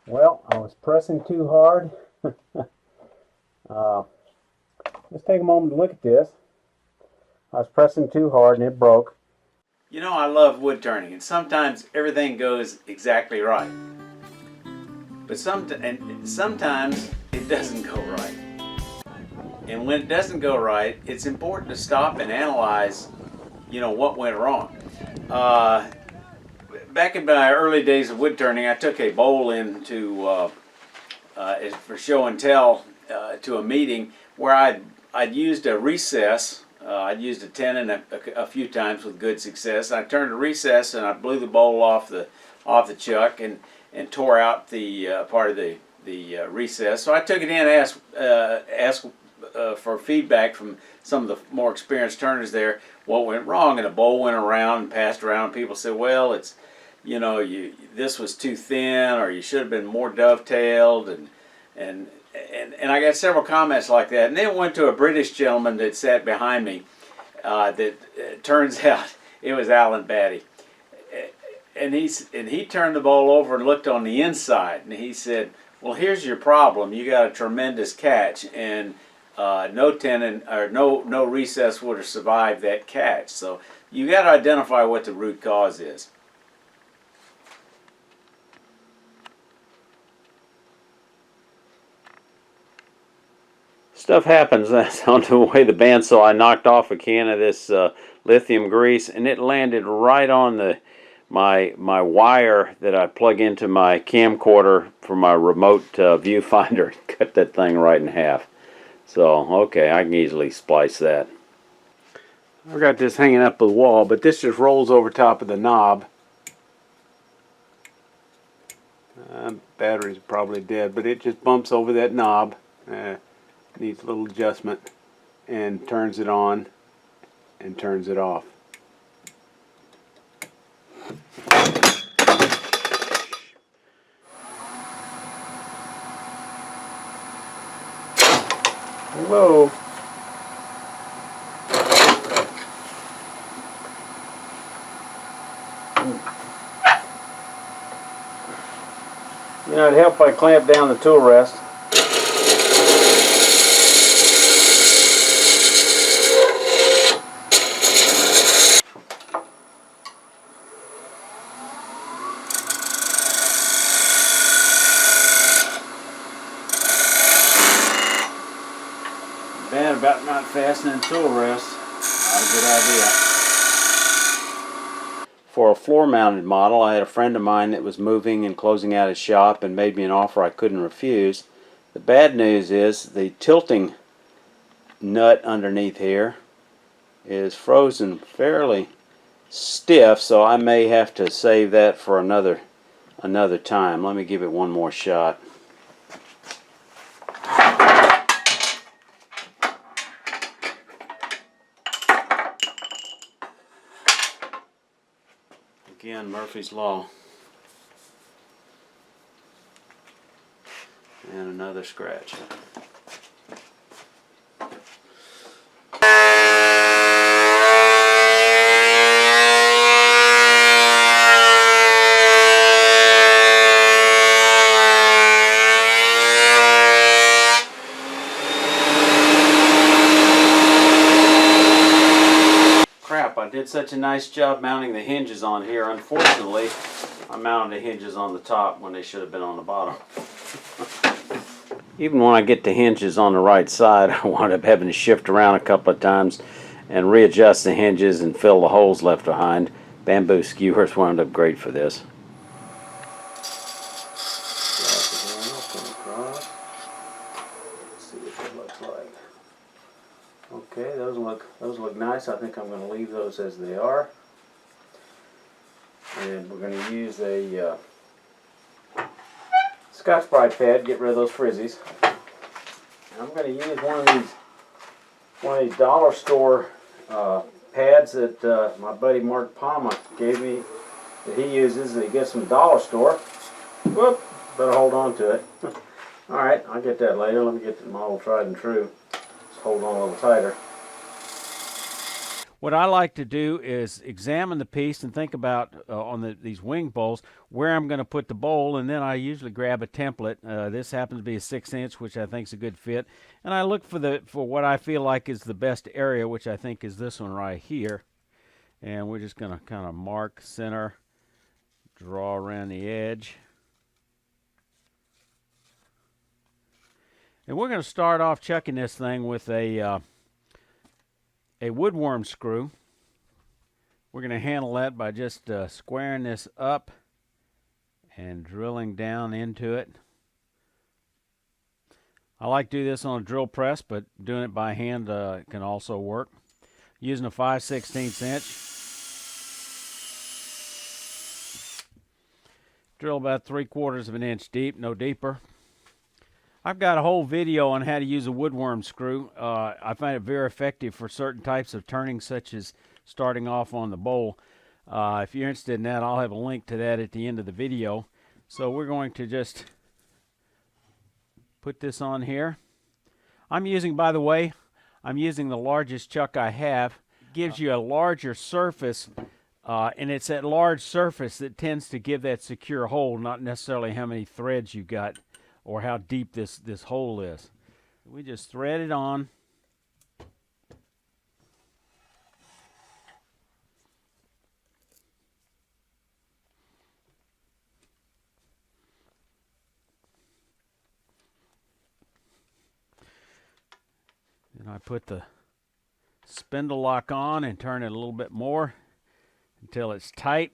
Well, I was pressing too hard. uh, let's take a moment to look at this. I was pressing too hard and it broke. You know, I love wood turning, and sometimes everything goes exactly right. But sometimes it doesn't go right. And when it doesn't go right, it's important to stop and analyze, what went wrong. Back in my early days of wood turning, I took a bowl into for show and tell to a meeting where I'd used a recess. I'd used a tenon a few times with good success. I turned a recess and I blew the bowl off the chuck and tore out the part of the recess. So I took it in and asked for feedback from some of the more experienced turners there what went wrong, and the bowl went around and passed around. People said, well, it's this was too thin, or you should have been more dovetailed, and I got several comments like that. And then went to a British gentleman that sat behind me that turns out it was Alan Batty. And he turned the bowl over and looked on the inside, and he said, well, here's your problem. You got a tremendous catch, and no tenon or no recess would have survived that catch. So you got to identify what the root cause is. Stuff happens. That's on the way the bandsaw. I knocked off a can of this lithium grease, and it landed right on my wire that I plug into my camcorder for my remote viewfinder. Cut that thing right in half. So okay, I can easily splice that. I've got this hanging up the wall, but this just rolls over top of the knob. Battery's probably dead, but it just bumps over that knob. Needs a little adjustment, and turns it on and turns it off. Whoa. It'd help if I clamp down the tool rest. Bad about not fastening tool rest. Not a good idea. For a floor mounted model, I had a friend of mine that was moving and closing out his shop and made me an offer I couldn't refuse. The bad news is the tilting nut underneath here is frozen fairly stiff, so I may have to save that for another time. Let me give it one more shot. Again, Murphy's Law. And another scratch. I did such a nice job mounting the hinges on here. Unfortunately, I mounted the hinges on the top when they should have been on the bottom. Even when I get the hinges on the right side, I wound up having to shift around a couple of times and readjust the hinges and fill the holes left behind. Bamboo skewers wound up great for this. Okay, those look nice. I think I'm going to leave those as they are. And we're going to use a Scotch-Brite pad, get rid of those frizzies. And I'm going to use one of these dollar store pads that my buddy Mark Palma gave me, that he uses, that he gets from the dollar store. Whoop, better hold on to it. Alright, I'll get that later. Let me get the model tried and true. Just hold on a little tighter. what I like to do is examine the piece and think about on these wing bowls where I'm going to put the bowl, and then I usually grab a template. This happens to be a 6-inch, which I think is a good fit, and I look for what I feel like is the best area, which I think is this one right here. And we're just going to kind of mark center, draw around the edge. And we're going to start off chucking this thing with a woodworm screw. We're going to handle that by just squaring this up and drilling down into it. I like to do this on a drill press, but doing it by hand can also work. Using a 5/16 inch. Drill about 3/4 of an inch deep, no deeper. I've got a whole video on how to use a woodworm screw. I find it very effective for certain types of turning, such as starting off on the bowl. If you're interested in that, I'll have a link to that at the end of the video. So we're going to just put this on here. I'm using, by the way, I'm using the largest chuck I have. It gives you a larger surface, and it's that large surface that tends to give that secure hold, not necessarily how many threads you got or how deep this hole is. We just thread it on. Then I put the spindle lock on and turn it a little bit more until it's tight.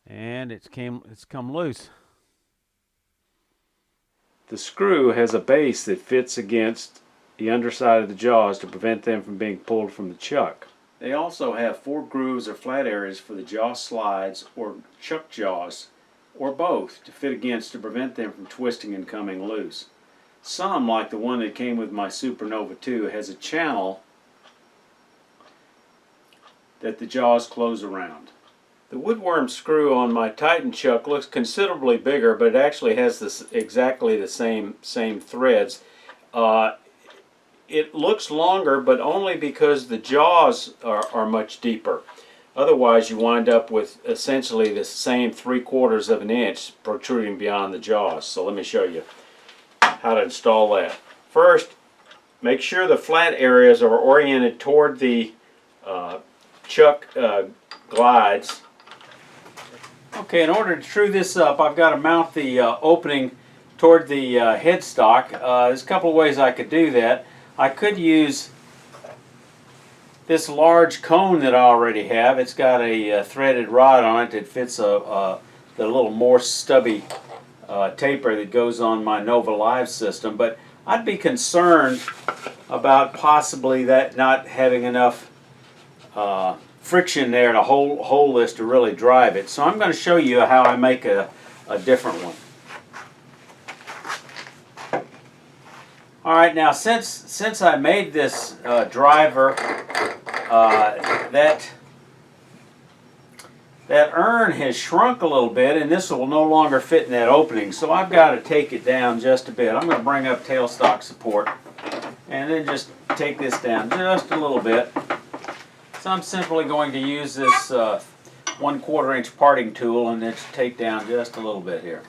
And it's come loose. The screw has a base that fits against the underside of the jaws to prevent them from being pulled from the chuck. They also have 4 grooves or flat areas for the jaw slides or chuck jaws, or both, to fit against to prevent them from twisting and coming loose. Some, like the one that came with my Supernova 2, has a channel that the jaws close around. The woodworm screw on my Titan chuck looks considerably bigger, but it actually has exactly the same threads. It looks longer, but only because the jaws are much deeper. Otherwise, you wind up with essentially the same 3/4 of an inch protruding beyond the jaws. So let me show you how to install that. First, make sure the flat areas are oriented toward the chuck glides. Okay, in order to true this up, I've got to mount the opening toward the headstock. There's a couple of ways I could do that. I could use this large cone that I already have. It's got a threaded rod on it that fits the little more stubby taper that goes on my Nova Live system. But I'd be concerned about possibly that not having enough friction there to hold this to really drive it. So I'm going to show you how I make a different one. Alright, now since I made this driver, that urn has shrunk a little bit, and this will no longer fit in that opening. So I've got to take it down just a bit. I'm going to bring up tailstock support and then just take this down just a little bit. So I'm simply going to use this 1/4 inch parting tool and just take down just a little bit here.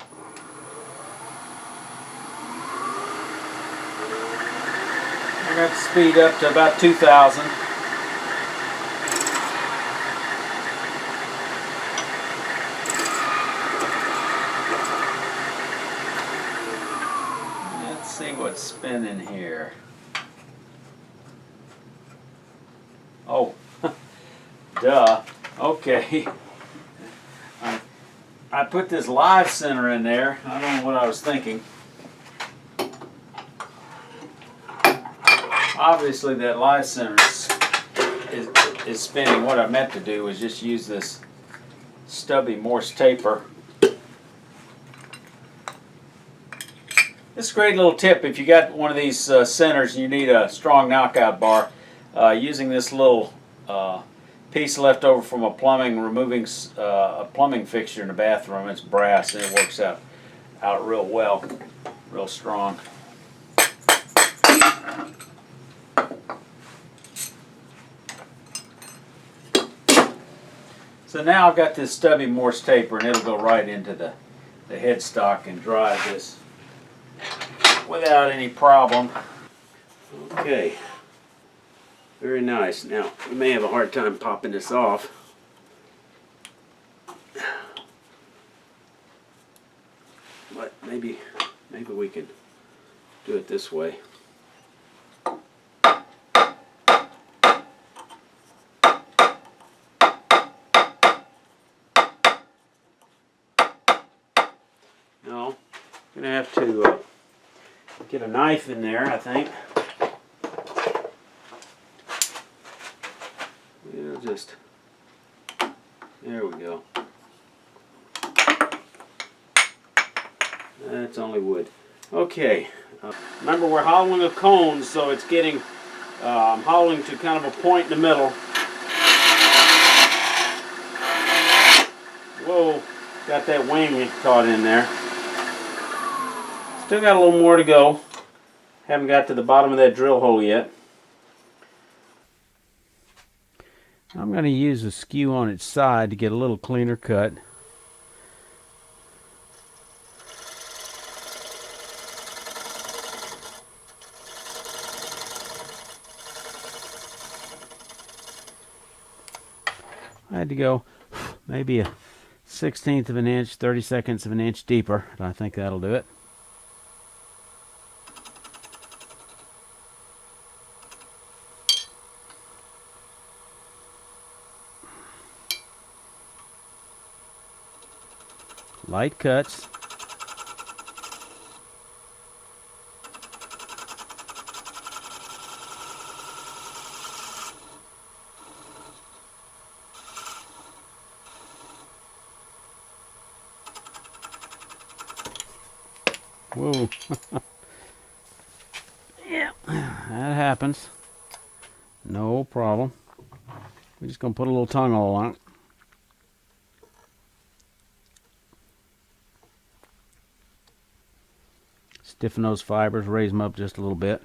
I got the speed up to about 2,000. Let's see what's spinning here. Oh. Duh. Okay. I put this live center in there. I don't know what I was thinking. Obviously that live center is spinning. What I meant to do was just use this stubby Morse taper. This is a great little tip if you got one of these centers and you need a strong knockout bar. Using this little piece left over from removing a plumbing fixture in the bathroom. It's brass and it works out out real well, real strong. So now I've got this stubby Morse taper, and it'll go right into the headstock and drive this without any problem. Okay, very nice. Now, we may have a hard time popping this off. But maybe we can do it this way. No, I'm gonna have to get a knife in there, I think. It'll just, there we go. That's only wood. Okay, remember we're hollowing a cone, so it's getting, I'm hollowing to kind of a point in the middle. Whoa, got that wing caught in there. Still got a little more to go. Haven't got to the bottom of that drill hole yet. I'm going to use a skew on its side to get a little cleaner cut. I had to go maybe a 1/16 of an inch, 30/2 of an inch deeper, and I think that'll do it. Light cuts. Whoa. Yeah, that happens. No problem. We're just going to put a little tongue hole on it. Stiffen those fibers, raise them up just a little bit.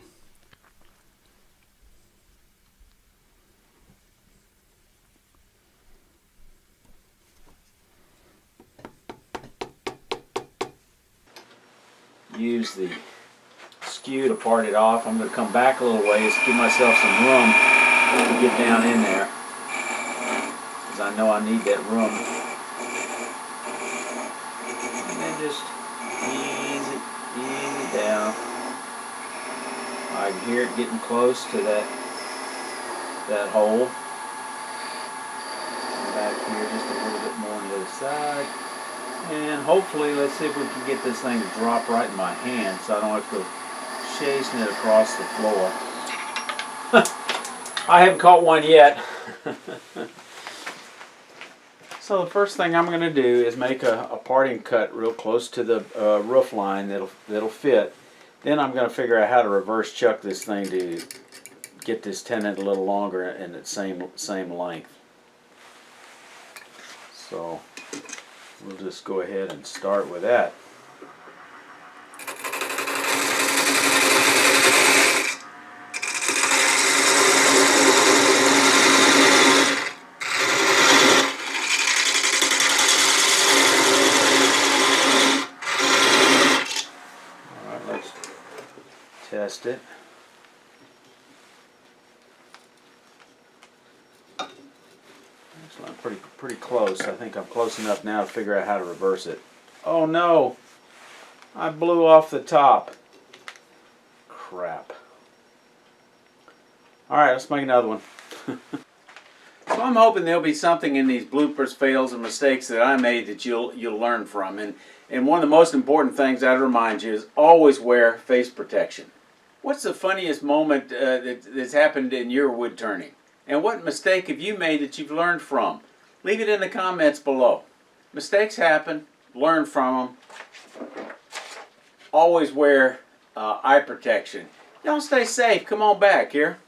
Use the skew to part it off. I'm going to come back a little ways, give myself some room to get down in there, because I know I need that room. And then just ease it down. I can hear it getting close to that hole. Back here just a little bit more on the other side. And hopefully, let's see if we can get this thing to drop right in my hand so I don't have to go chasing it across the floor. I haven't caught one yet. So the first thing I'm going to do is make a parting cut real close to the roof line that'll fit. Then I'm going to figure out how to reverse chuck this thing to get this tenon a little longer and the same length. So we'll just go ahead and start with that. All right, let's test it. I'm pretty close. I think I'm close enough now to figure out how to reverse it. Oh no! I blew off the top. Crap. Alright, let's make another one. So I'm hoping there'll be something in these bloopers, fails, and mistakes that I made that you'll learn from. And one of the most important things I'd remind you is always wear face protection. What's the funniest moment that's happened in your wood turning? And what mistake have you made that you've learned from? Leave it in the comments below. Mistakes happen. Learn from them. Always wear eye protection. Y'all stay safe. Come on back here.